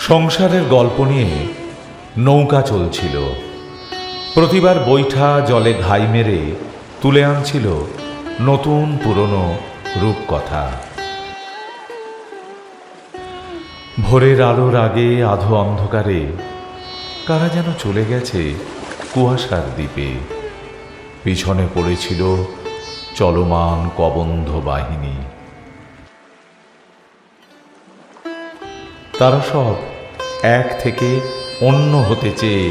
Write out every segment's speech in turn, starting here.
সংসারের গল্প নিয়ে নৌকা চলছিল। প্রতিবার বৈঠা জলে ঘাই মেরে তুলে আনছিল নতুন পুরনো রূপকথা। ভোরের আলোর আগে আধো অন্ধকারে কারা যেন চলে গেছে কুয়াশার দ্বীপে। পিছনে পড়েছিল চলমান কবন্ধ বাহিনী। তারা সব এক থেকে অন্য হতে চেয়ে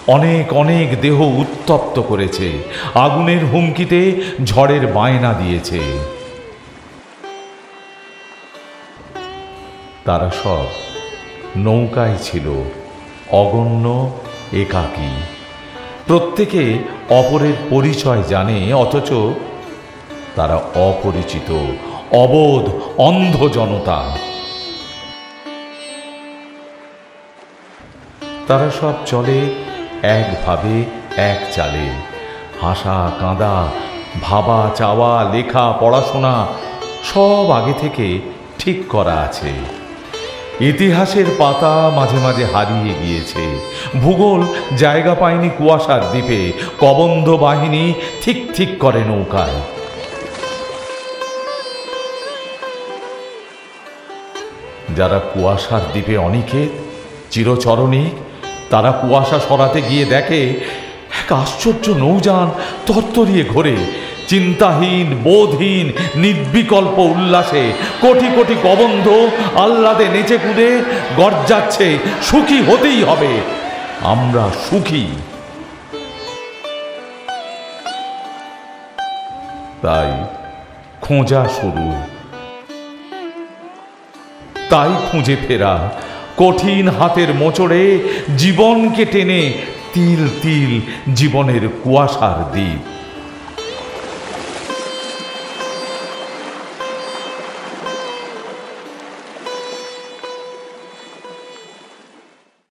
অনেক অনেক দেহ উত্তপ্ত করেছে, আগুনের হুমকিতে ঝড়ের বায়না দিয়েছে। তারা সব নৌকায় ছিল, অগণ্য, একাকী। প্রত্যেকে অপরের পরিচয় জানে, অথচ তারা অপরিচিত, অবোধ, অন্ধ জনতা। তারা সব চলে একভাবে, এক চালে। হাসা কাঁদা, ভাবা চাওয়া, লেখা পড়াশোনা সব আগে থেকে ঠিক করা আছে। ইতিহাসের পাতা মাঝে মাঝে হারিয়ে গিয়েছে। ভূগোল জায়গা পায়নি কুয়াশার দ্বীপে। কবন্ধ বাহিনী ঠিক ঠিক করে নৌকায়। যারা কুয়াশার দ্বীপে অনিকেত, চিরচরণিক, তারা কুয়াশা সরাতে গিয়ে দেখে এক আশ্চর্য নৌযান তরতরিয়ে ঘোরে। চিন্তাহীন, বোধহীন, নির্বিকল্প উল্লাসে কোটি কোটি কবন্ধ আহ্লাদে নেচে কুদে গর্জাচ্ছে, সুখী হতেই হবে, আমরা সুখী। তাই খোঁজা শুরু, তাই খুঁজে ফেরা, কঠিন হাতের মোচড়ে জীবনকে টেনে তিল তিল জীবনের কুয়াশার দ্বীপ।